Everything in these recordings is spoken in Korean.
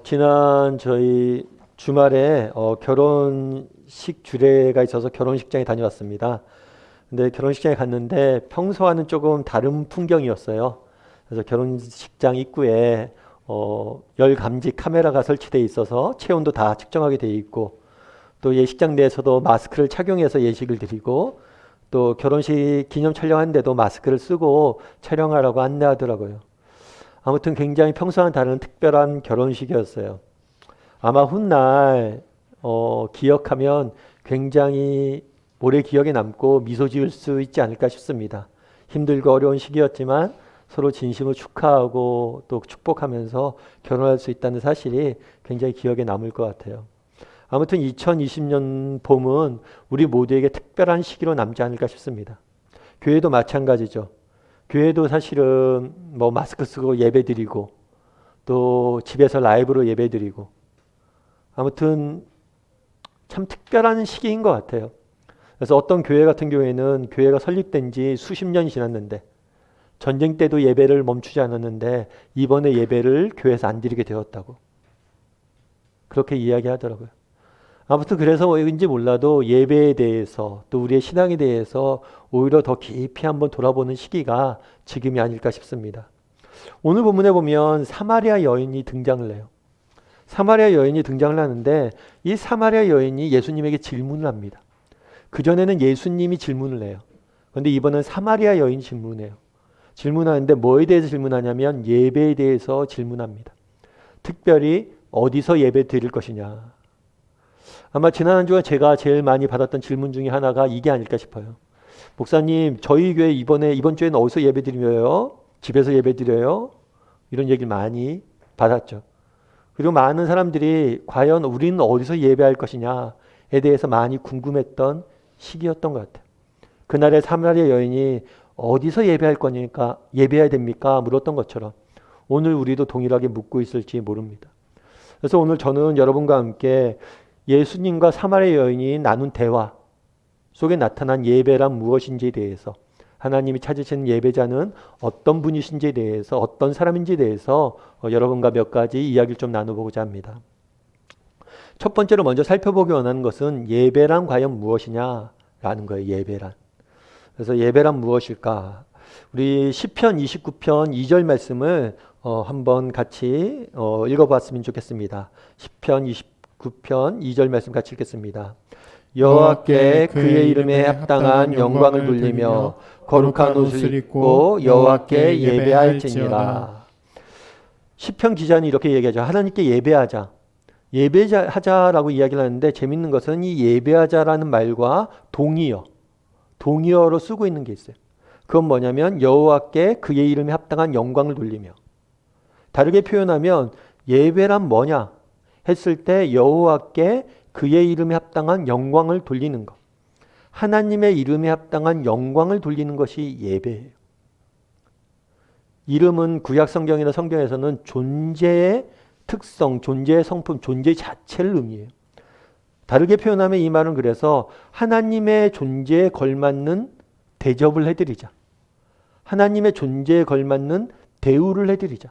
지난 저희 주말에 결혼식 주례가 있어서 결혼식장에 다녀왔습니다. 근데 결혼식장에 갔는데 평소와는 조금 다른 풍경이었어요. 그래서 결혼식장 입구에 열 감지 카메라가 설치되어 있어서 체온도 다 측정하게 되어 있고 또 예식장 내에서도 마스크를 착용해서 예식을 드리고 또 결혼식 기념 촬영하는데도 마스크를 쓰고 촬영하라고 안내하더라고요. 아무튼 굉장히 평소와는 다른 특별한 결혼식이었어요. 아마 훗날 기억하면 굉장히 오래 기억에 남고 미소 지을 수 있지 않을까 싶습니다. 힘들고 어려운 시기였지만 서로 진심으로 축하하고 또 축복하면서 결혼할 수 있다는 사실이 굉장히 기억에 남을 것 같아요. 아무튼 2020년 봄은 우리 모두에게 특별한 시기로 남지 않을까 싶습니다. 교회도 마찬가지죠. 교회도 사실은 뭐 마스크 쓰고 예배 드리고 또 집에서 라이브로 예배 드리고 아무튼 참 특별한 시기인 것 같아요. 그래서 어떤 교회 같은 경우에는 교회가 설립된 지 수십 년이 지났는데 전쟁 때도 예배를 멈추지 않았는데 이번에 예배를 교회에서 안 드리게 되었다고 그렇게 이야기하더라고요. 아무튼 그래서 왠지 몰라도 예배에 대해서 또 우리의 신앙에 대해서 오히려 더 깊이 한번 돌아보는 시기가 지금이 아닐까 싶습니다. 오늘 본문에 보면 사마리아 여인이 등장을 해요. 사마리아 여인이 등장을 하는데 이 사마리아 여인이 예수님에게 질문을 합니다. 그전에는 예수님이 질문을 해요. 그런데 이번엔 사마리아 여인이 질문해요. 질문하는데 뭐에 대해서 질문하냐면 예배에 대해서 질문합니다. 특별히 어디서 예배 드릴 것이냐. 아마 지난 한 주간 제가 제일 많이 받았던 질문 중에 하나가 이게 아닐까 싶어요. 목사님, 저희 교회 이번 주에는 어디서 예배 드려요? 집에서 예배 드려요? 이런 얘기를 많이 받았죠. 그리고 많은 사람들이 과연 우리는 어디서 예배할 것이냐에 대해서 많이 궁금했던 시기였던 것 같아요. 그날의 사마리아 여인이 어디서 예배할 거니까 예배해야 됩니까? 물었던 것처럼 오늘 우리도 동일하게 묻고 있을지 모릅니다. 그래서 오늘 저는 여러분과 함께 예수님과 사마리아 여인이 나눈 대화 속에 나타난 예배란 무엇인지에 대해서 하나님이 찾으시는 예배자는 어떤 분이신지에 대해서 어떤 사람인지에 대해서 여러분과 몇 가지 이야기를 좀 나눠보고자 합니다. 첫 번째로 먼저 살펴보기 원하는 것은 예배란 과연 무엇이냐라는 거예요. 예배란. 그래서 예배란 무엇일까? 우리 시편 29편 2절 말씀을 한번 같이 읽어봤으면 좋겠습니다. 시편 29편 2절 말씀 같이 읽겠습니다. 여호와께 그의 이름에 합당한 영광을 돌리며 거룩한 옷을 입고 여호와께 예배할지니라. 시편 기자는 이렇게 얘기하죠. 하나님께 예배하자. 예배하자라고 이야기를 하는데 재밌는 것은 이 예배하자라는 말과 동의어로 쓰고 있는 게 있어요. 그건 뭐냐면 여호와께 그의 이름에 합당한 영광을 돌리며. 다르게 표현하면 예배란 뭐냐 했을 때 여호와께 그의 이름에 합당한 영광을 돌리는 것. 하나님의 이름에 합당한 영광을 돌리는 것이 예배예요. 이름은 구약 성경이나 성경에서는 존재의 특성, 존재의 성품, 존재 자체를 의미해요. 다르게 표현하면 이 말은 그래서 하나님의 존재에 걸맞는 대접을 해드리자. 하나님의 존재에 걸맞는 대우를 해드리자.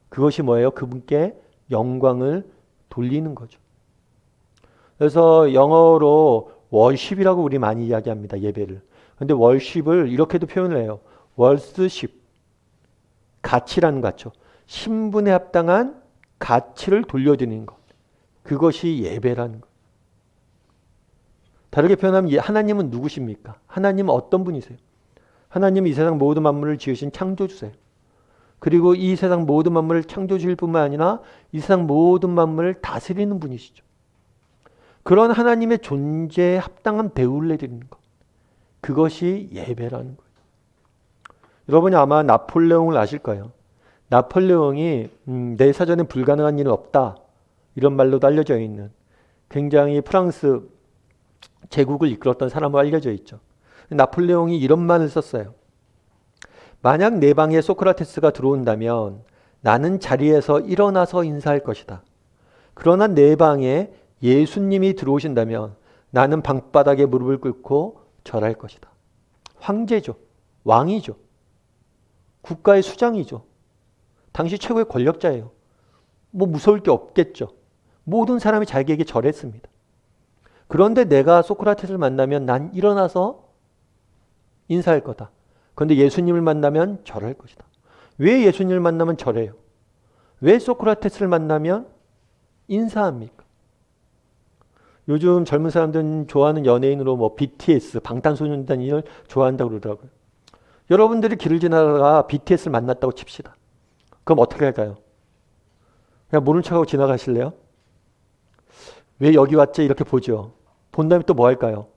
그것이 뭐예요? 그분께 영광을 돌리는 거죠. 그래서 영어로 월십이라고 우리 많이 이야기합니다. 예배를. 근데 월십을 이렇게도 표현을 해요. 월스십. 가치라는 것 같죠. 신분에 합당한 가치를 돌려드리는 것. 그것이 예배라는 것. 다르게 표현하면 하나님은 누구십니까? 하나님은 어떤 분이세요? 하나님은 이 세상 모든 만물을 지으신 창조주세요. 그리고 이 세상 모든 만물을 창조주일 뿐만 아니라 이 세상 모든 만물을 다스리는 분이시죠. 그런 하나님의 존재에 합당한 대우를 해드리는 것. 그것이 예배라는 거예요. 여러분이 아마 나폴레옹을 아실 거예요. 나폴레옹이 내 사전에 불가능한 일은 없다. 이런 말로도 알려져 있는 굉장히 프랑스 제국을 이끌었던 사람으로 알려져 있죠. 나폴레옹이 이런 말을 썼어요. 만약 내 방에 소크라테스가 들어온다면 나는 자리에서 일어나서 인사할 것이다. 그러나 내 방에 예수님이 들어오신다면 나는 방바닥에 무릎을 꿇고 절할 것이다. 황제죠. 왕이죠. 국가의 수장이죠. 당시 최고의 권력자예요. 뭐 무서울 게 없겠죠. 모든 사람이 자기에게 절했습니다. 그런데 내가 소크라테스를 만나면 난 일어나서 인사할 거다. 그런데 예수님을 만나면 절할 것이다. 왜 예수님을 만나면 절해요? 왜 소크라테스를 만나면 인사합니까? 요즘 젊은 사람들은 좋아하는 연예인으로 뭐 BTS, 방탄소년단을 좋아한다고 그러더라고요. 여러분들이 길을 지나다가 BTS를 만났다고 칩시다. 그럼 어떻게 할까요? 그냥 모른 척하고 지나가실래요? 왜 여기 왔지? 이렇게 보죠. 본 다음에 또 뭐 할까요?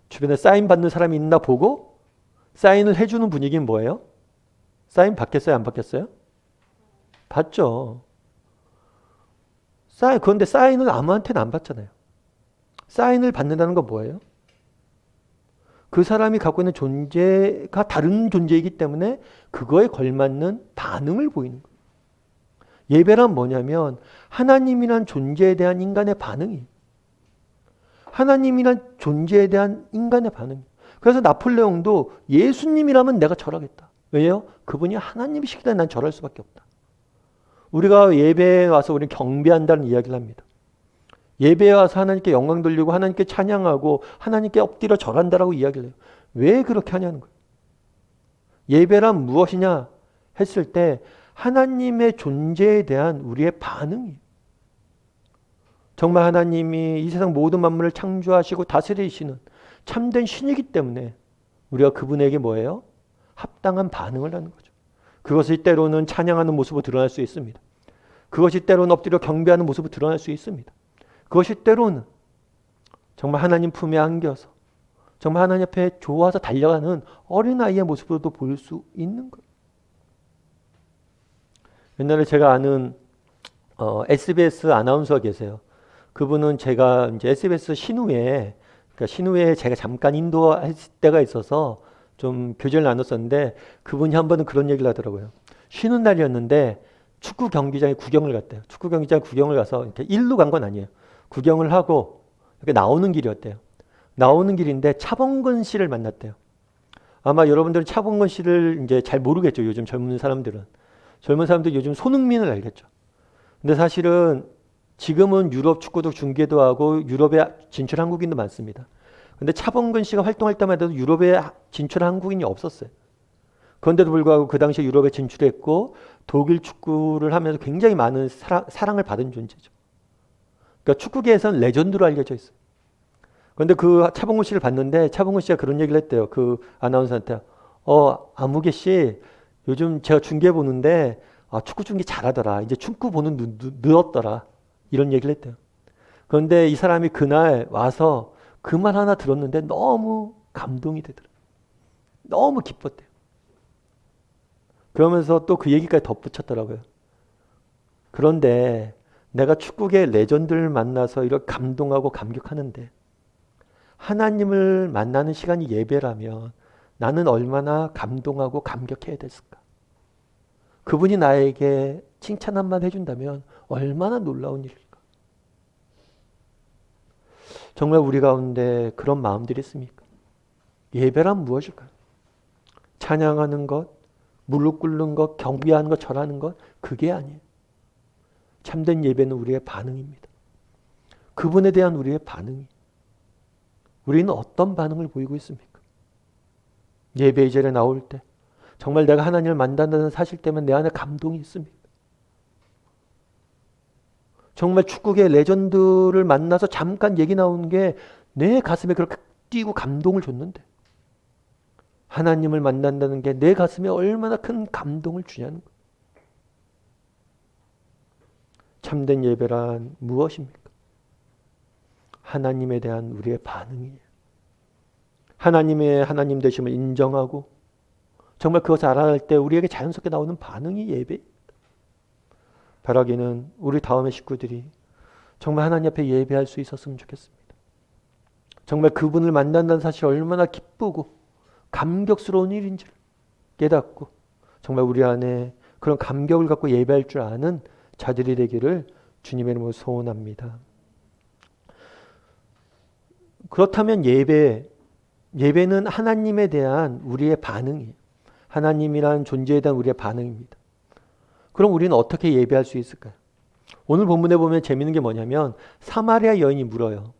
주변에 사인 받는 사람이 있나 보고 사인을 해주는 분위기는 뭐예요? 사인 받겠어요? 안 받겠어요? 받죠. 그런데 사인을 아무한테는 안 받잖아요. 사인을 받는다는 건 뭐예요? 그 사람이 갖고 있는 존재가 다른 존재이기 때문에 그거에 걸맞는 반응을 보이는 거예요. 예배란 뭐냐면 하나님이란 존재에 대한 인간의 반응이에요. 하나님이란 존재에 대한 인간의 반응. 그래서 나폴레옹도 예수님이라면 내가 절하겠다. 왜요? 그분이 하나님이시기 때문에 난 절할 수밖에 없다. 우리가 예배에 와서 우리는 경배한다는 이야기를 합니다. 예배에 와서 하나님께 영광 돌리고 하나님께 찬양하고 하나님께 엎드려 절한다라고 이야기를 해요. 왜 그렇게 하냐는 거예요. 예배란 무엇이냐 했을 때 하나님의 존재에 대한 우리의 반응이에요. 정말 하나님이 이 세상 모든 만물을 창조하시고 다스리시는 참된 신이기 때문에 우리가 그분에게 뭐예요? 합당한 반응을 하는 거죠. 그것이 때로는 찬양하는 모습으로 드러날 수 있습니다. 그것이 때로는 엎드려 경배하는 모습으로 드러날 수 있습니다. 그것이 때로는 정말 하나님 품에 안겨서 정말 하나님 앞에 좋아서 달려가는 어린아이의 모습으로도 볼 수 있는 거예요. 옛날에 제가 아는 SBS 아나운서 계세요. 그분은 제가 이제 SBS 신우회에 그러니까 신우회에 제가 잠깐 인도했을 때가 있어서 좀 교제를 나눴었는데 그분이 한 번은 그런 얘기를 하더라고요. 쉬는 날이었는데 축구 경기장에 구경을 갔대요. 축구 경기장 구경을 가서 이렇게 일로 간 건 아니에요. 구경을 하고 이렇게 나오는 길이었대요. 나오는 길인데 차범근 씨를 만났대요. 아마 여러분들은 차범근 씨를 이제 잘 모르겠죠. 요즘 젊은 사람들은. 젊은 사람들 요즘 손흥민을 알겠죠. 근데 사실은 지금은 유럽 축구도 중계도 하고 유럽에 진출한 한국인도 많습니다. 근데 차범근 씨가 활동할 때만 해도 유럽에 진출한 한국인이 없었어요. 그런데도 불구하고 그 당시에 유럽에 진출했고 독일 축구를 하면서 굉장히 많은 사랑을 받은 존재죠. 그러니까 축구계에서는 레전드로 알려져 있어요. 그런데 그 차범근 씨를 봤는데 차범근 씨가 그런 얘기를 했대요. 그 아나운서한테. 아무개 씨 요즘 제가 중계 보는데 축구 중계 잘하더라. 이제 축구 보는 눈 늘었더라. 이런 얘기를 했대요. 그런데 이 사람이 그날 와서 그 말 하나 들었는데 너무 감동이 되더라고요. 너무 기뻤대요. 그러면서 또 그 얘기까지 덧붙였더라고요. 그런데 내가 축구계 레전드를 만나서 이렇게 감동하고 감격하는데 하나님을 만나는 시간이 예배라면 나는 얼마나 감동하고 감격해야 됐을까? 그분이 나에게 칭찬 한마디 해준다면 얼마나 놀라운 일일까? 정말 우리 가운데 그런 마음들이 있습니까? 예배란 무엇일까요? 찬양하는 것, 무릎 꿇는 것, 경배하는 것, 절하는 것, 그게 아니에요. 참된 예배는 우리의 반응입니다. 그분에 대한 우리의 반응이. 우리는 어떤 반응을 보이고 있습니까? 예배 이 자리에 나올 때 정말 내가 하나님을 만난다는 사실 때문에 내 안에 감동이 있습니까? 정말 축구계 레전드를 만나서 잠깐 얘기 나오는 게 내 가슴에 그렇게 뛰고 감동을 줬는데 하나님을 만난다는 게 내 가슴에 얼마나 큰 감동을 주냐는 거예요. 참된 예배란 무엇입니까? 하나님에 대한 우리의 반응이에요. 하나님의 하나님 되심을 인정하고 정말 그것을 알아낼 때 우리에게 자연스럽게 나오는 반응이 예배입니다. 바라기는 우리 다음의 식구들이 정말 하나님 앞에 예배할 수 있었으면 좋겠습니다. 정말 그분을 만난다는 사실이 얼마나 기쁘고 감격스러운 일인지를 깨닫고 정말 우리 안에 그런 감격을 갖고 예배할 줄 아는 자들이 되기를 주님의 이름으로 소원합니다. 그렇다면 예배는 하나님에 대한 우리의 반응이에요. 하나님이란 존재에 대한 우리의 반응입니다. 그럼 우리는 어떻게 예배할 수 있을까요? 오늘 본문에 보면 재밌는 게 뭐냐면 사마리아 여인이 물어요.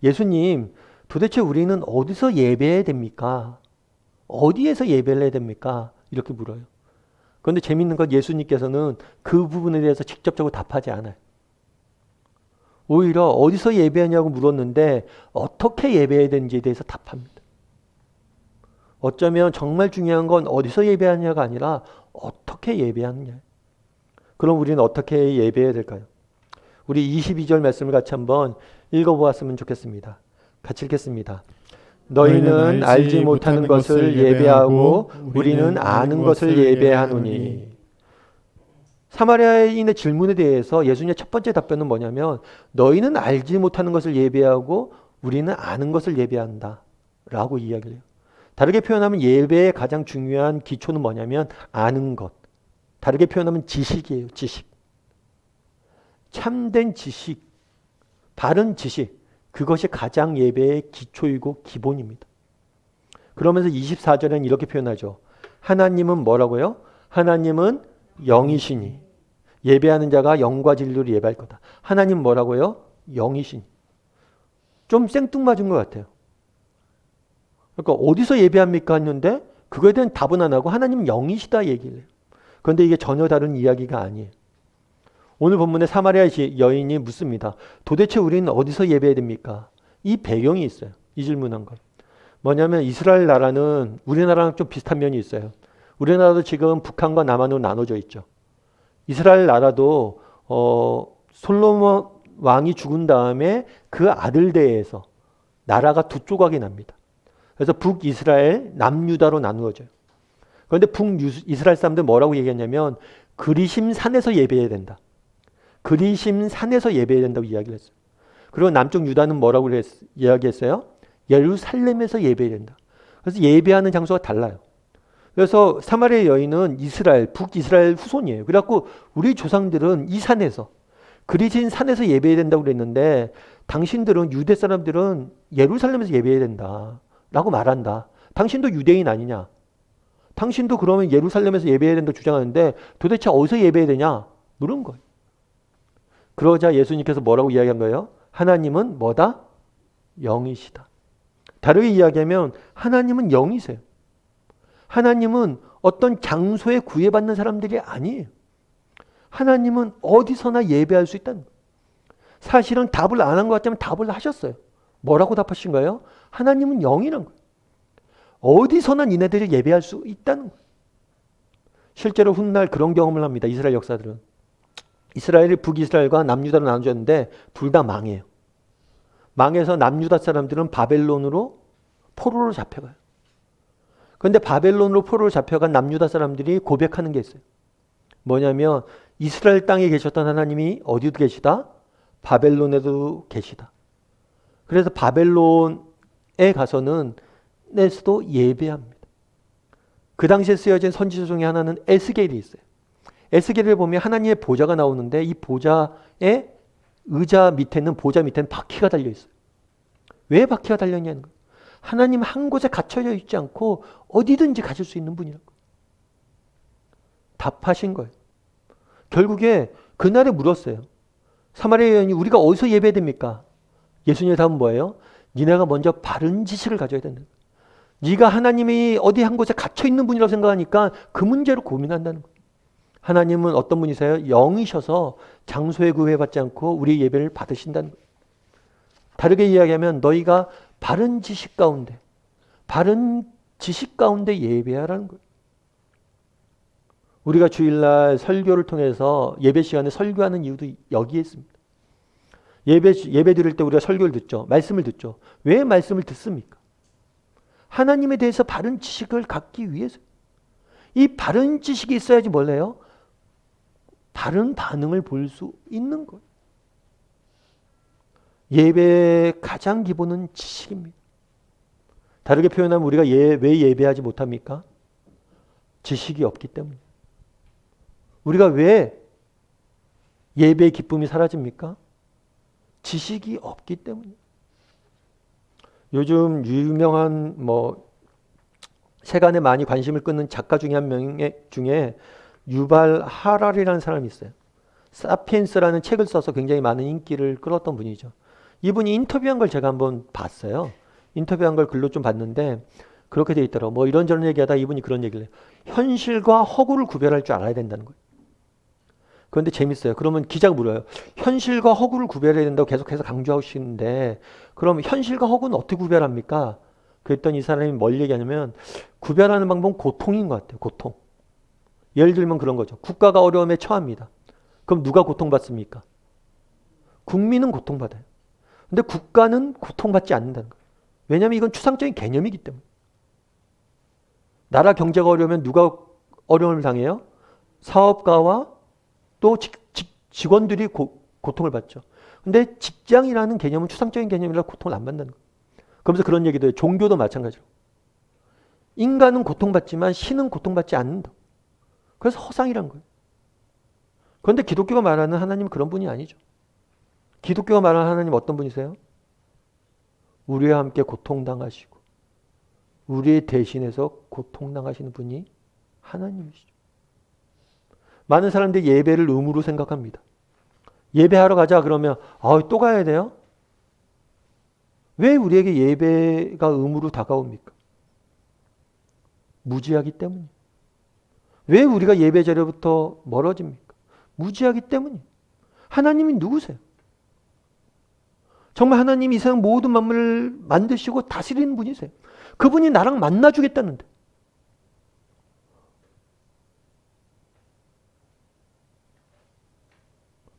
예수님, 도대체 우리는 어디서 예배해야 됩니까? 어디에서 예배를 해야 됩니까? 이렇게 물어요. 그런데 재밌는 건 예수님께서는 그 부분에 대해서 직접적으로 답하지 않아요. 오히려 어디서 예배하냐고 물었는데 어떻게 예배해야 되는지에 대해서 답합니다. 어쩌면 정말 중요한 건 어디서 예배하냐가 아니라 어떻게 예배하느냐. 그럼 우리는 어떻게 예배해야 될까요? 우리 22절 말씀을 같이 한번 읽어보았으면 좋겠습니다. 같이 읽겠습니다. 너희는 알지 못하는 것을 예배하고 우리는 아는 것을 예배하노니. 사마리아인의 질문에 대해서 예수님의 첫 번째 답변은 뭐냐면 너희는 알지 못하는 것을 예배하고 우리는 아는 것을 예배한다 라고 이야기를 해요. 다르게 표현하면 예배의 가장 중요한 기초는 뭐냐면 아는 것. 다르게 표현하면 지식이에요. 지식. 참된 지식, 바른 지식. 그것이 가장 예배의 기초이고 기본입니다. 그러면서 24절에는 이렇게 표현하죠. 하나님은 뭐라고요? 하나님은 영이시니. 예배하는 자가 영과 진리로 예배할 거다. 하나님 뭐라고요? 영이시니. 좀 생뚱맞은 것 같아요. 그러니까 어디서 예배합니까? 했는데 그거에 대한 답은 안 하고 하나님은 영이시다 얘기를 해요. 그런데 이게 전혀 다른 이야기가 아니에요. 오늘 본문에 사마리아 여인이 묻습니다. 도대체 우리는 어디서 예배해야 됩니까? 이 배경이 있어요. 이 질문한 것. 뭐냐면 이스라엘 나라는 우리나라랑 좀 비슷한 면이 있어요. 우리나라도 지금 북한과 남한으로 나눠져 있죠. 이스라엘 나라도 솔로몬 왕이 죽은 다음에 그 아들대에서 나라가 두 조각이 납니다. 그래서 북이스라엘, 남유다로 나누어져요. 그런데 북이스라엘 사람들 뭐라고 얘기했냐면 그리심 산에서 예배해야 된다. 그리심 산에서 예배해야 된다고 이야기를 했어요. 그리고 남쪽 유다는 뭐라고 이야기했어요? 예루살렘에서 예배해야 된다. 그래서 예배하는 장소가 달라요. 그래서 사마리아 여인은 이스라엘, 북이스라엘 후손이에요. 그래갖고 우리 조상들은 이 산에서, 그리심 산에서 예배해야 된다고 그랬는데 당신들은 유대 사람들은 예루살렘에서 예배해야 된다 라고 말한다. 당신도 유대인 아니냐? 당신도 그러면 예루살렘에서 예배해야 된다고 주장하는데 도대체 어디서 예배해야 되냐? 물은 거예요. 그러자 예수님께서 뭐라고 이야기한 거예요? 하나님은 뭐다? 영이시다. 다르게 이야기하면 하나님은 영이세요. 하나님은 어떤 장소에 구애받는 사람들이 아니에요. 하나님은 어디서나 예배할 수 있다는 거예요. 사실은 답을 안 한 것 같지만 답을 하셨어요. 뭐라고 답하신 거예요? 하나님은 영이란 거예요. 어디서나 니네들이 예배할 수 있다는 거예요. 실제로 훗날 그런 경험을 합니다. 이스라엘 역사들은. 이스라엘이 북이스라엘과 남유다로 나눠졌는데 둘 다 망해요. 망해서 남유다 사람들은 바벨론으로 포로로 잡혀가요. 그런데 바벨론으로 포로로 잡혀간 남유다 사람들이 고백하는 게 있어요. 뭐냐면 이스라엘 땅에 계셨던 하나님이 어디도 계시다? 바벨론에도 계시다. 그래서 바벨론에 가서는 에서도 예배합니다. 그 당시에 쓰여진 선지서 중에 하나는 에스겔이 있어요. 에스겔을 보면 하나님의 보좌가 나오는데 이 보좌의 의자 밑에는 보좌 밑에는 바퀴가 달려 있어요. 왜 바퀴가 달렸냐는 거예요. 하나님 한 곳에 갇혀져 있지 않고 어디든지 가실 수 있는 분이라고. 답하신 거예요. 결국에 그날에 물었어요. 사마리아 여인이 우리가 어디서 예배해야 됩니까? 예수님의 답은 뭐예요? 니네가 먼저 바른 지식을 가져야 된다. 네가 하나님이 어디 한 곳에 갇혀 있는 분이라고 생각하니까 그 문제로 고민한다는 거예요. 하나님은 어떤 분이세요? 영이셔서 장소에 구애받지 않고 우리의 예배를 받으신다는 거예요. 다르게 이야기하면 너희가 바른 지식 가운데 예배하라는 거예요. 우리가 주일날 설교를 통해서 예배 시간에 설교하는 이유도 여기에 있습니다. 예배 드릴 때 우리가 설교를 듣죠. 말씀을 듣죠. 왜 말씀을 듣습니까? 하나님에 대해서 바른 지식을 갖기 위해서. 이 바른 지식이 있어야지 뭘 해요? 바른 반응을 볼 수 있는 거예요. 예배의 가장 기본은 지식입니다. 다르게 표현하면 우리가 왜 예배하지 못합니까? 지식이 없기 때문이에요. 우리가 왜 예배의 기쁨이 사라집니까? 지식이 없기 때문이에요. 요즘 유명한 세간에 많이 관심을 끄는 작가 중에 한 명 중에 유발 하랄이라는 사람이 있어요. 사피엔스라는 책을 써서 굉장히 많은 인기를 끌었던 분이죠. 이분이 인터뷰한 걸 제가 한번 봤어요. 인터뷰한 걸 글로 좀 봤는데 그렇게 돼 있더라고요. 뭐 이런저런 얘기하다 이분이 그런 얘기를 해요. 현실과 허구를 구별할 줄 알아야 된다는 거예요. 그런데 재밌어요. 그러면 기자가 물어요. 현실과 허구를 구별해야 된다고 계속해서 강조하시는데 그럼 현실과 허구는 어떻게 구별합니까? 그랬더니 이 사람이 뭘 얘기하냐면 구별하는 방법은 고통인 것 같아요. 고통. 예를 들면 그런 거죠. 국가가 어려움에 처합니다. 그럼 누가 고통받습니까? 국민은 고통받아요. 근데 국가는 고통받지 않는다는 거예요. 왜냐하면 이건 추상적인 개념이기 때문에. 나라 경제가 어려우면 누가 어려움을 당해요? 사업가와 또 직원들이 고통을 받죠. 근데 직장이라는 개념은 추상적인 개념이라 고통을 안 받는다는 거예요. 그러면서 그런 얘기도 해요. 종교도 마찬가지로. 인간은 고통받지만 신은 고통받지 않는다. 그래서 허상이란 거예요. 그런데 기독교가 말하는 하나님은 그런 분이 아니죠. 기독교가 말하는 하나님 어떤 분이세요? 우리와 함께 고통당하시고 우리 대신해서 고통당하시는 분이 하나님이시죠. 많은 사람들이 예배를 의무로 생각합니다. 예배하러 가자 그러면 또 가야 돼요? 왜 우리에게 예배가 의무로 다가옵니까? 무지하기 때문이에요. 왜 우리가 예배 자리로부터 멀어집니까? 무지하기 때문이에요. 하나님이 누구세요? 정말 하나님이 이 세상 모든 만물을 만드시고 다스리는 분이세요. 그분이 나랑 만나주겠다는데.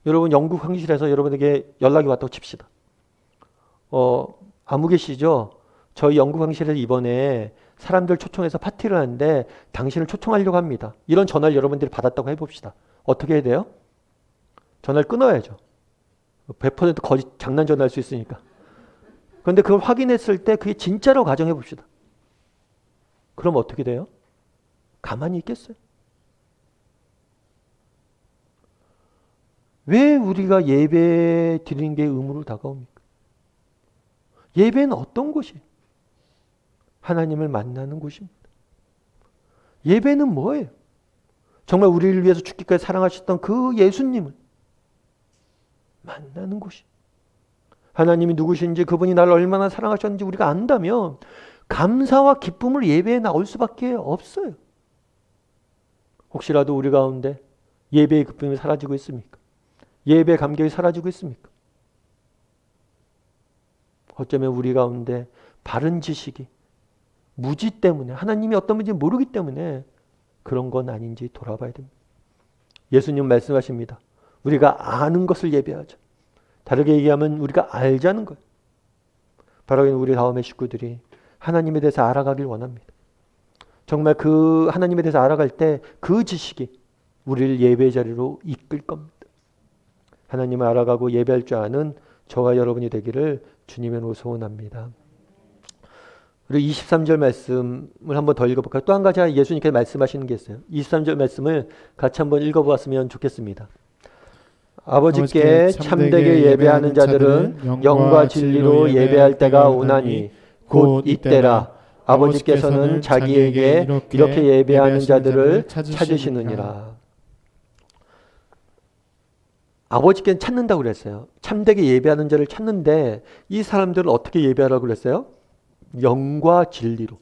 여러분 영국 황실에서 여러분에게 연락이 왔다고 칩시다. 아무 계시죠? 저희 영국 황실에서 이번에 사람들 초청해서 파티를 하는데 당신을 초청하려고 합니다. 이런 전화를 여러분들이 받았다고 해봅시다. 어떻게 해야 돼요? 전화를 끊어야죠. 100% 거짓 장난 전화할 수 있으니까. 그런데 그걸 확인했을 때 그게 진짜라고 가정해 봅시다. 그럼 어떻게 돼요? 가만히 있겠어요? 왜 우리가 예배 드리는 게 의무로 다가옵니까? 예배는 어떤 곳이에요? 하나님을 만나는 곳입니다. 예배는 뭐예요? 정말 우리를 위해서 죽기까지 사랑하셨던 그 예수님을 만나는 곳이에요. 하나님이 누구신지 그분이 나를 얼마나 사랑하셨는지 우리가 안다면 감사와 기쁨을 예배에 나올 수밖에 없어요. 혹시라도 우리 가운데 예배의 기쁨이 사라지고 있습니까? 예배의 감격이 사라지고 있습니까? 어쩌면 우리 가운데 바른 지식이 무지 때문에 하나님이 어떤 분인지 모르기 때문에 그런 건 아닌지 돌아봐야 됩니다. 예수님 말씀하십니다. 우리가 아는 것을 예배하자. 다르게 얘기하면 우리가 알자는 거예요. 바로 우리 다음의 식구들이 하나님에 대해서 알아가길 원합니다. 정말 그 하나님에 대해서 알아갈 때 그 지식이 우리를 예배 자리로 이끌 겁니다. 하나님을 알아가고 예배할 줄 아는 저와 여러분이 되기를 주님의 이름으로 소원합니다. 그리고 23절 말씀을 한번 더 읽어볼까요? 또 한 가지 예수님께서 말씀하시는 게 있어요. 23절 말씀을 같이 한번 읽어보았으면 좋겠습니다. 아버지께 참되게 예배하는 자들은 영과 진리로 예배할 때가 오나니 곧 이때라. 아버지께서는 자기에게 이렇게 예배하는 자들을 찾으시느니라. 아버지께는 찾는다고 그랬어요. 참되게 예배하는 자를 찾는데 이 사람들은 어떻게 예배하라고 그랬어요? 영과 진리로.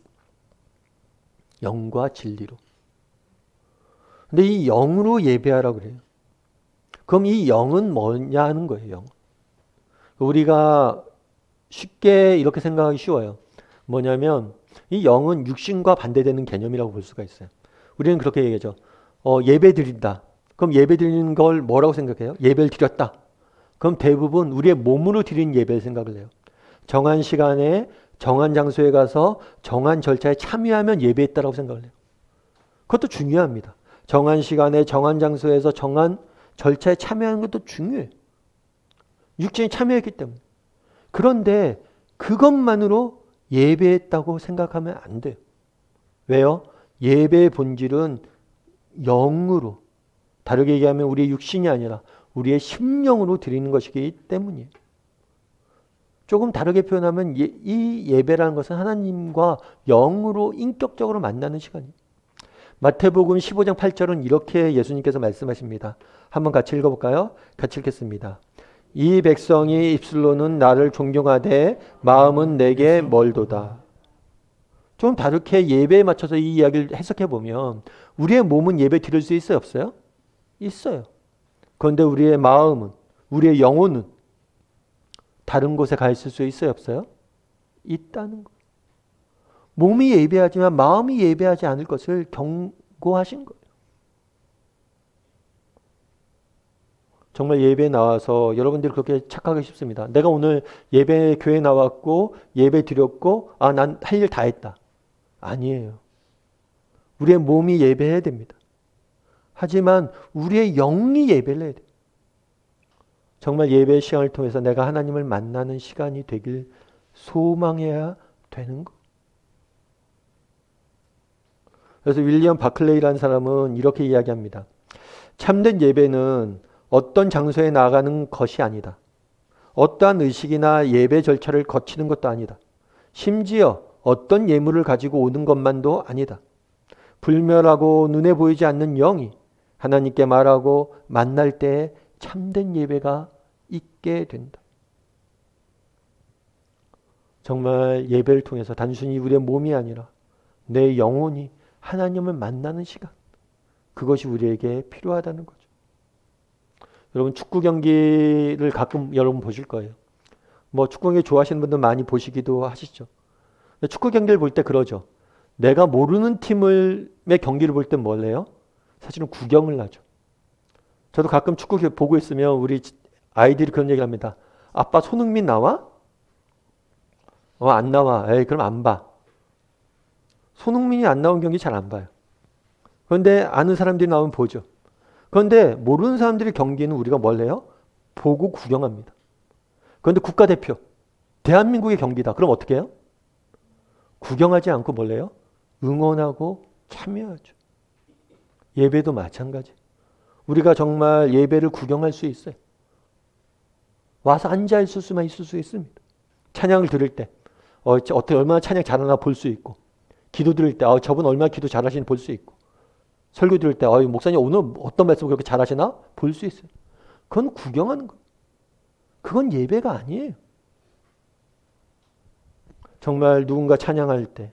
영과 진리로. 근데 이 영으로 예배하라고 그래요. 그럼 이 영은 뭐냐 하는 거예요. 영. 우리가 쉽게 이렇게 생각하기 쉬워요. 뭐냐면 이 영은 육신과 반대되는 개념이라고 볼 수가 있어요. 우리는 그렇게 얘기하죠. 예배 드린다. 그럼 예배 드리는 걸 뭐라고 생각해요? 예배를 드렸다. 그럼 대부분 우리의 몸으로 드린 예배를 생각을 해요. 정한 시간에 정한 장소에 가서 정한 절차에 참여하면 예배했다라고 생각을 해요. 그것도 중요합니다. 정한 시간에 정한 장소에서 정한 절차에 참여하는 것도 중요해요. 육신이 참여했기 때문에. 그런데 그것만으로 예배했다고 생각하면 안 돼요. 왜요? 예배의 본질은 영으로, 다르게 얘기하면 우리의 육신이 아니라 우리의 심령으로 드리는 것이기 때문이에요. 조금 다르게 표현하면 이 예배라는 것은 하나님과 영으로 인격적으로 만나는 시간이에요. 마태복음 15장 8절은 이렇게 예수님께서 말씀하십니다. 한번 같이 읽어볼까요? 같이 읽겠습니다. 이 백성이 입술로는 나를 존경하되 마음은 내게 멀도다. 좀 다르게 예배에 맞춰서 이 이야기를 해석해 보면 우리의 몸은 예배 드릴 수 있어요? 없어요? 있어요. 그런데 우리의 마음은, 우리의 영혼은 다른 곳에 가 있을 수 있어요? 없어요? 있다는 거예요. 몸이 예배하지만 마음이 예배하지 않을 것을 경고하신 거예요. 정말 예배에 나와서 여러분들이 그렇게 착각하기 쉽습니다. 내가 오늘 예배 교회 나왔고 예배 드렸고 난 할 일 다 했다. 아니에요. 우리의 몸이 예배해야 됩니다. 하지만 우리의 영이 예배를 해야 돼요. 정말 예배 시간을 통해서 내가 하나님을 만나는 시간이 되길 소망해야 되는 거. 그래서 윌리엄 바클레이라는 사람은 이렇게 이야기합니다. 참된 예배는 어떤 장소에 나가는 것이 아니다. 어떠한 의식이나 예배 절차를 거치는 것도 아니다. 심지어 어떤 예물을 가지고 오는 것만도 아니다. 불멸하고 눈에 보이지 않는 영이 하나님께 말하고 만날 때 참된 예배가 있게 된다. 정말 예배를 통해서 단순히 우리의 몸이 아니라 내 영혼이 하나님을 만나는 시간, 그것이 우리에게 필요하다는 거죠. 여러분 축구 경기를 가끔 여러분 보실 거예요. 뭐 축구 경기 좋아하시는 분들 많이 보시기도 하시죠. 축구 경기를 볼 때 그러죠. 내가 모르는 팀의 경기를 볼 때 뭘 해요? 사실은 구경을 하죠. 저도 가끔 축구 보고 있으면 우리 아이들이 그런 얘기를 합니다. 아빠 손흥민 나와? 안 나와. 에이 그럼 안 봐. 손흥민이 안 나온 경기 잘 안 봐요. 그런데 아는 사람들이 나오면 보죠. 그런데 모르는 사람들의 경기는 우리가 뭘 해요? 보고 구경합니다. 그런데 국가대표, 대한민국의 경기다. 그럼 어떻게 해요? 구경하지 않고 뭘 해요? 응원하고 참여하죠. 예배도 마찬가지. 우리가 정말 예배를 구경할 수 있어요. 와서 앉아있을 수만 있을 수 있습니다. 찬양을 들을 때 어떻게 얼마나 찬양 잘하나 볼 수 있고, 기도 들을 때 저분 얼마나 기도 잘하시는지 볼 수 있고, 설교 들을 때 목사님 오늘 어떤 말씀 그렇게 잘하시나 볼 수 있어요. 그건 구경하는 거예요. 그건 예배가 아니에요. 정말 누군가 찬양할 때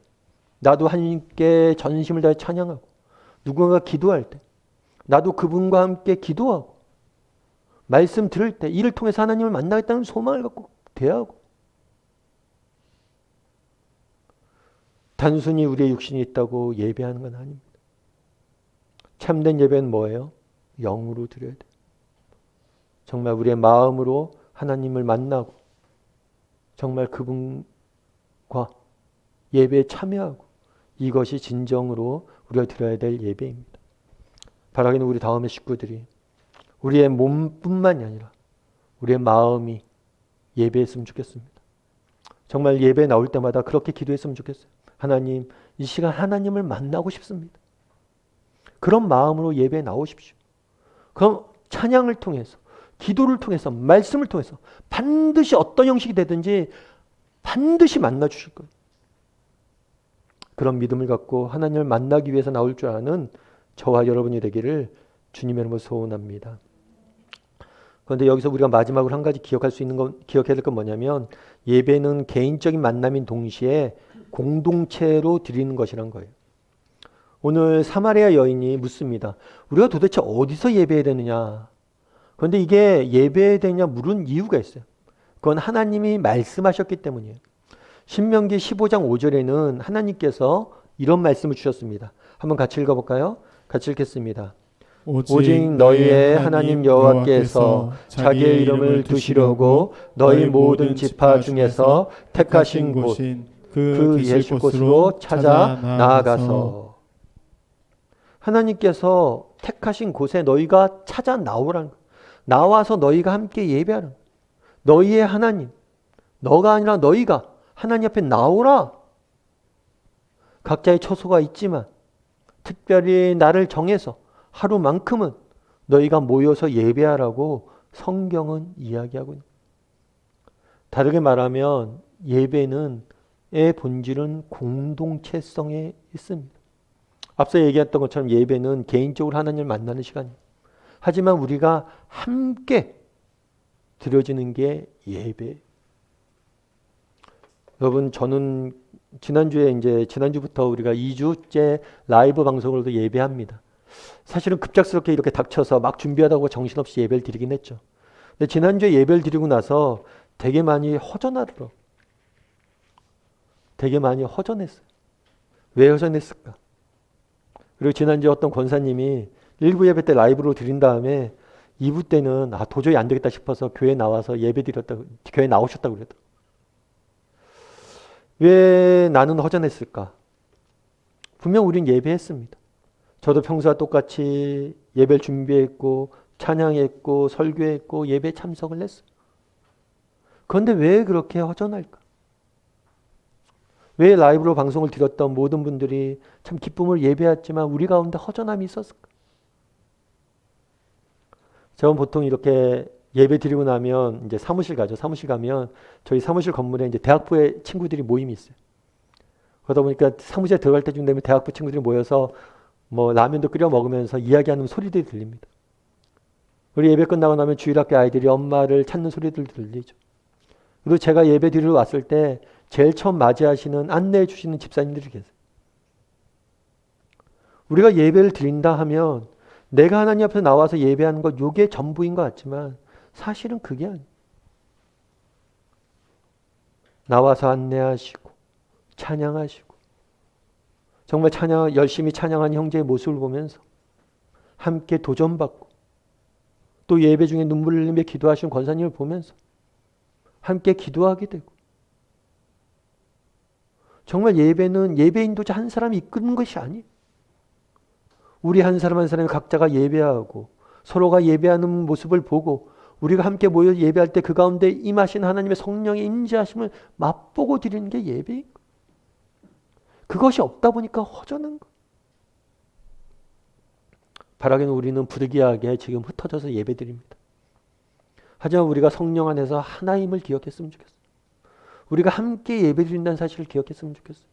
나도 하나님께 전심을 다해 찬양하고, 누군가 기도할 때 나도 그분과 함께 기도하고, 말씀 들을 때 이를 통해서 하나님을 만나겠다는 소망을 갖고 대하고, 단순히 우리의 육신이 있다고 예배하는 건 아닙니다. 참된 예배는 뭐예요? 영으로 드려야 돼요. 정말 우리의 마음으로 하나님을 만나고 정말 그분과 예배에 참여하고, 이것이 진정으로 우리가 드려야 될 예배입니다. 바라기는 우리 다음의 식구들이 우리의 몸뿐만이 아니라 우리의 마음이 예배했으면 좋겠습니다. 정말 예배 나올 때마다 그렇게 기도했으면 좋겠어요. 하나님, 이 시간 하나님을 만나고 싶습니다. 그런 마음으로 예배에 나오십시오. 그럼 찬양을 통해서, 기도를 통해서, 말씀을 통해서 반드시 어떤 형식이 되든지 반드시 만나 주실 거예요. 그런 믿음을 갖고 하나님을 만나기 위해서 나올 줄 아는 저와 여러분이 되기를 주님의 이름으로 소원합니다. 그런데 여기서 우리가 마지막으로 한 가지 기억해야 될 건 뭐냐면, 예배는 개인적인 만남인 동시에 공동체로 드리는 것이란 거예요. 오늘 사마리아 여인이 묻습니다. 우리가 도대체 어디서 예배해야 되느냐? 그런데 이게 예배해야 되냐 물은 이유가 있어요. 그건 하나님이 말씀하셨기 때문이에요. 신명기 15장 5절에는 하나님께서 이런 말씀을 주셨습니다. 한번 같이 읽어볼까요? 같이 읽겠습니다. 오직 너희의 하나님 여호와께서 자기의 이름을 두시려고 너희 모든 지파 중에서 택하신 곳, 그 계실 곳으로 찾아 나아가서, 하나님께서 택하신 곳에 너희가 찾아 나오라는 거예요. 나와서 너희가 함께 예배하는 거예요. 너희의 하나님, 너가 아니라 너희가 하나님 앞에 나오라. 각자의 처소가 있지만 특별히 나를 정해서 하루만큼은 너희가 모여서 예배하라고 성경은 이야기하고 있는 거예요. 다르게 말하면 예배의 본질은 공동체성에 있습니다. 앞서 얘기했던 것처럼 예배는 개인적으로 하나님을 만나는 시간이에요. 하지만 우리가 함께 드려지는 게 예배. 여러분, 저는 지난주부터 우리가 2주째 라이브 방송으로도 예배합니다. 사실은 급작스럽게 이렇게 닥쳐서 막 준비하다가 정신없이 예배를 드리긴 했죠. 근데 지난주에 예배를 드리고 나서 되게 많이 허전하더라고요. 되게 많이 허전했어요. 왜 허전했을까? 그리고 지난주에 어떤 권사님이 1부 예배 때 라이브로 드린 다음에 2부 때는 도저히 안 되겠다 싶어서 교회 나와서 예배 드렸다고, 교회 나오셨다고 그러더라고요. 왜 나는 허전했을까? 분명 우린 예배했습니다. 저도 평소와 똑같이 예배를 준비했고 찬양했고 설교했고 예배 참석을 했어요. 그런데 왜 그렇게 허전할까? 왜 라이브로 방송을 드렸던 모든 분들이 참 기쁨을 예배했지만 우리 가운데 허전함이 있었을까? 저는 보통 이렇게 예배 드리고 나면 이제 사무실 가죠. 사무실 가면 저희 사무실 건물에 이제 대학부의 친구들이 모임이 있어요. 그러다 보니까 사무실에 들어갈 때쯤 되면 대학부 친구들이 모여서 뭐 라면도 끓여 먹으면서 이야기하는 소리들이 들립니다. 우리 예배 끝나고 나면 주일학교 아이들이 엄마를 찾는 소리들 들리죠. 그리고 제가 예배 드리러 왔을 때 제일 처음 맞이하시는 안내해 주시는 집사님들이 계세요. 우리가 예배를 드린다 하면 내가 하나님 앞에 나와서 예배하는 것 이게 전부인 것 같지만 사실은 그게 아니에요. 나와서 안내하시고 찬양하시고 정말 열심히 찬양한 형제의 모습을 보면서 함께 도전받고 또 예배 중에 눈물을 흘리며 기도하시는 권사님을 보면서 함께 기도하게 되고 정말 예배는 예배 인도자 한 사람이 이끄는 것이 아니에요. 우리 한 사람 한 사람이 각자가 예배하고 서로가 예배하는 모습을 보고 우리가 함께 모여 예배할 때 그 가운데 임하신 하나님의 성령의 임재하심을 맛보고 드리는 게 예배인 거예요. 그것이 없다 보니까 허전한 거예요. 바라기는 우리는 부득이하게 지금 흩어져서 예배 드립니다. 하지만 우리가 성령 안에서 하나임을 기억했으면 좋겠어요. 우리가 함께 예배 드린다는 사실을 기억했으면 좋겠어요.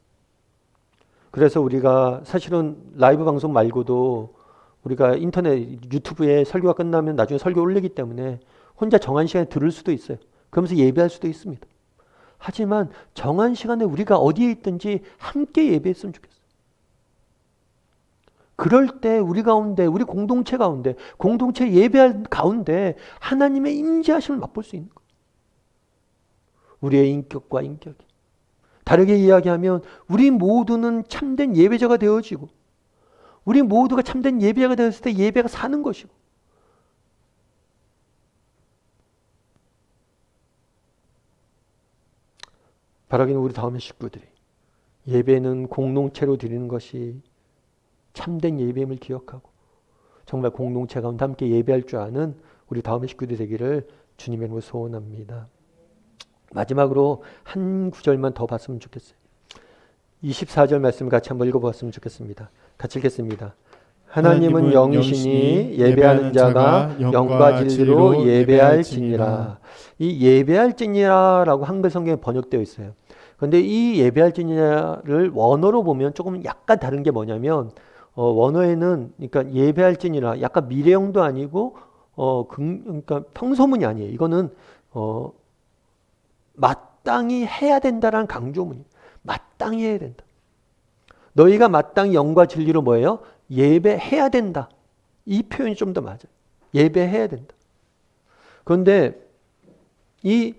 그래서 우리가 사실은 라이브 방송 말고도 우리가 인터넷 유튜브에 설교가 끝나면 나중에 설교 올리기 때문에 혼자 정한 시간에 들을 수도 있어요. 그러면서 예배할 수도 있습니다. 하지만 정한 시간에 우리가 어디에 있든지 함께 예배했으면 좋겠어요. 그럴 때 우리 가운데, 우리 공동체 가운데, 공동체 예배할 가운데 하나님의 임재하심을 맛볼 수 있는 거예요. 우리의 인격과 인격이. 다르게 이야기하면 우리 모두는 참된 예배자가 되어지고 우리 모두가 참된 예배자가 되었을 때 예배가 사는 것이고 바라기는 우리 다음의 식구들이 예배는 공동체로 드리는 것이 참된 예배임을 기억하고 정말 공동체 가운데 함께 예배할 줄 아는 우리 다음의 식구들이 되기를 주님의 이름으로 소원합니다. 마지막으로 한 구절만 더 봤으면 좋겠어요. 24절 말씀 같이 한번 읽어보았으면 좋겠습니다. 같이 읽겠습니다. 하나님은 영이시니 예배하는 자가 영과 진리로 예배할지니라. 이 예배할지니라라고 한글 성경에 번역되어 있어요. 그런데 이 예배할지니라를 원어로 보면 조금 약간 다른 게 뭐냐면 원어에는 그러니까 예배할지니라 약간 미래형도 아니고 그러니까 평소문이 아니에요. 이거는 마땅히 해야 된다라는 강조문이에요. 마땅히 해야 된다. 너희가 마땅히 영과 진리로 뭐예요? 예배해야 된다. 이 표현이 좀 더 맞아요. 예배해야 된다. 그런데 이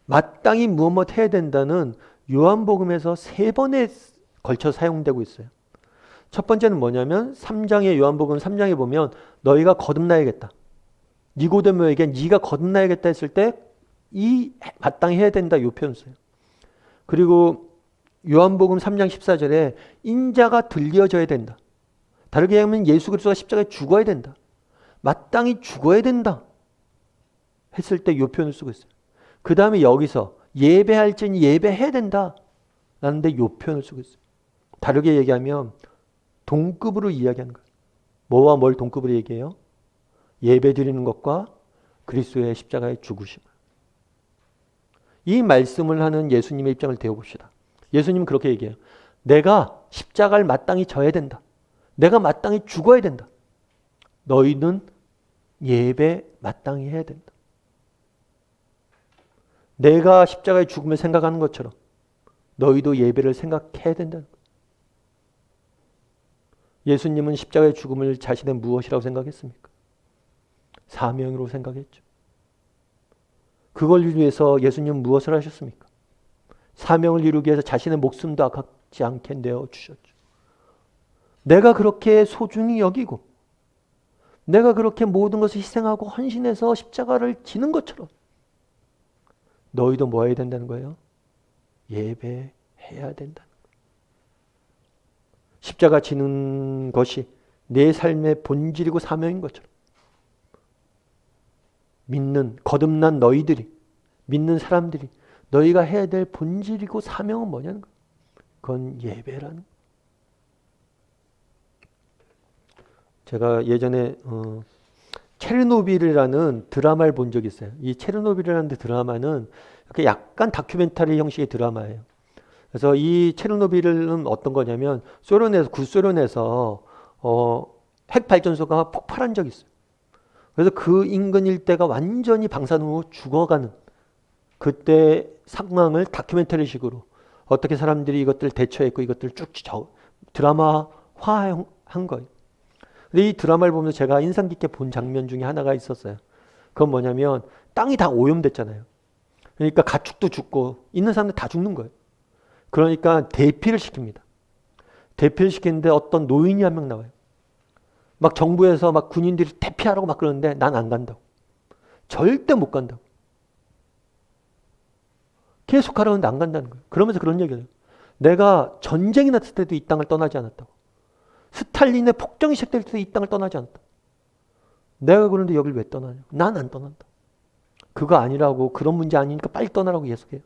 마땅히 무엇 해야 된다는 요한복음에서 3번에 걸쳐 사용되고 있어요. 첫 번째는 뭐냐면 3장의 요한복음 3장에 보면 너희가 거듭나야겠다. 니고데모에게 네가 거듭나야겠다 했을 때 이 마땅히 해야 된다 이 표현 써요. 그리고 요한복음 3장 14절에 인자가 들려져야 된다. 다르게 하면 예수 그리스도가 십자가에 죽어야 된다. 마땅히 죽어야 된다 했을 때 이 표현을 쓰고 있어요. 그 다음에 여기서 예배할지니 예배해야 된다 라는데 이 표현을 쓰고 있어요. 다르게 얘기하면 동급으로 이야기하는 거예요. 뭐와 뭘 동급으로 얘기해요? 예배 드리는 것과 그리스도의 십자가의 죽으심. 이 말씀을 하는 예수님의 입장을 대해봅시다. 예수님은 그렇게 얘기해요. 내가 십자가를 마땅히 져야 된다. 내가 마땅히 죽어야 된다. 너희는 예배 마땅히 해야 된다. 내가 십자가의 죽음을 생각하는 것처럼 너희도 예배를 생각해야 된다는 거예요. 예수님은 십자가의 죽음을 자신의 무엇이라고 생각했습니까? 사명으로 생각했죠. 그걸 위해서 예수님은 무엇을 하셨습니까? 사명을 이루기 위해서 자신의 목숨도 아깝지 않게 내어주셨죠. 내가 그렇게 소중히 여기고 내가 그렇게 모든 것을 희생하고 헌신해서 십자가를 지는 것처럼 너희도 뭐 해야 된다는 거예요? 예배해야 된다는 거예요. 십자가 지는 것이 내 삶의 본질이고 사명인 것처럼 믿는 거듭난 너희들이 믿는 사람들이 너희가 해야 될 본질이고 사명은 뭐냐는 거예요. 그건 예배라는 거예요. 제가 예전에 체르노빌이라는 드라마를 본 적이 있어요. 이 체르노빌이라는 드라마는 이렇게 약간 다큐멘터리 형식의 드라마예요. 그래서 이 체르노빌은 어떤 거냐면 구소련에서 핵 발전소가 폭발한 적이 있어요. 그래서 그 인근 일대가 완전히 방사능으로 죽어가는 그때 상황을 다큐멘터리식으로 어떻게 사람들이 이것들 대처했고 이것들을 쭉 드라마화한 거예요. 근데 이 드라마를 보면서 제가 인상 깊게 본 장면 중에 하나가 있었어요. 그건 뭐냐면 땅이 다 오염됐잖아요. 그러니까 가축도 죽고 있는 사람들 다 죽는 거예요. 그러니까 대피를 시킵니다. 대피를 시키는데 어떤 노인이 한 명 나와요. 막 정부에서 막 군인들이 대피하라고 막 그러는데 난 안 간다고. 절대 못 간다고. 계속 하라는데 안 간다는 거예요. 그러면서 그런 얘기를 해요. 내가 전쟁이 났을 때도 이 땅을 떠나지 않았다고. 스탈린의 폭정이 시작될 때도 이 땅을 떠나지 않았다. 내가 그런데 여길 왜 떠나냐? 난 안 떠난다. 그거 아니라고, 그런 문제 아니니까 빨리 떠나라고 계속해요.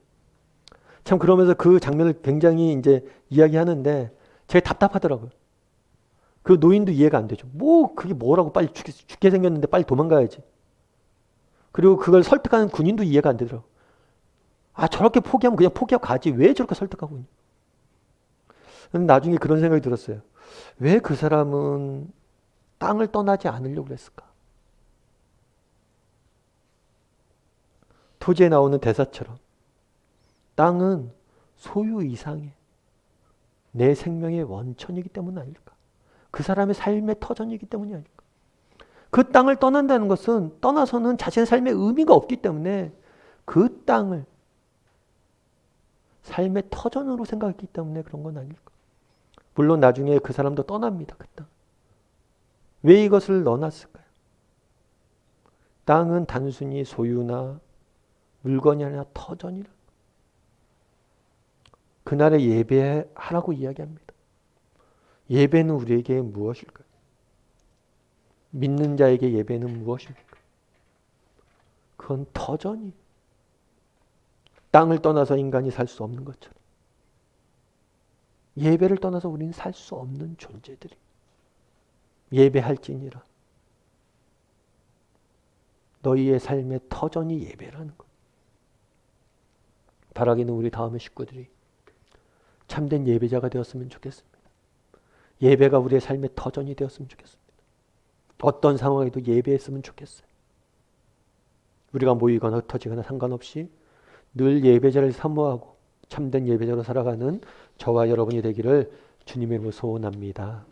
참 그러면서 그 장면을 굉장히 이제 이야기하는데 제가 답답하더라고요. 그 노인도 이해가 안 되죠. 뭐 그게 뭐라고 빨리 죽게 생겼는데 빨리 도망가야지. 그리고 그걸 설득하는 군인도 이해가 안 되더라고요. 아 저렇게 포기하면 그냥 포기하고 가지. 왜 저렇게 설득하고 있냐. 나중에 그런 생각이 들었어요. 왜 그 사람은 땅을 떠나지 않으려고 그랬을까? 토지에 나오는 대사처럼 땅은 소유 이상의 내 생명의 원천이기 때문 아닐까? 그 사람의 삶의 터전이기 때문이 아닐까? 그 땅을 떠난다는 것은 떠나서는 자신의 삶의 의미가 없기 때문에 그 땅을 삶의 터전으로 생각했기 때문에 그런 건 아닐까? 물론 나중에 그 사람도 떠납니다. 그 땅. 왜 이것을 넣어놨을까요? 땅은 단순히 소유나 물건이 아니라 터전이라. 그날에 예배하라고 이야기합니다. 예배는 우리에게 무엇일까요? 믿는 자에게 예배는 무엇입니까? 그건 터전이. 땅을 떠나서 인간이 살 수 없는 것처럼. 예배를 떠나서 우리는 살 수 없는 존재들이. 예배할지니라. 너희의 삶의 터전이 예배라는 것. 바라기는 우리 다음의 식구들이 참된 예배자가 되었으면 좋겠습니다. 예배가 우리의 삶의 터전이 되었으면 좋겠습니다. 어떤 상황에도 예배했으면 좋겠어요. 우리가 모이거나 흩어지거나 상관없이 늘 예배자를 사모하고 참된 예배자로 살아가는 저와 여러분이 되기를 주님의 이름으로 소원합니다.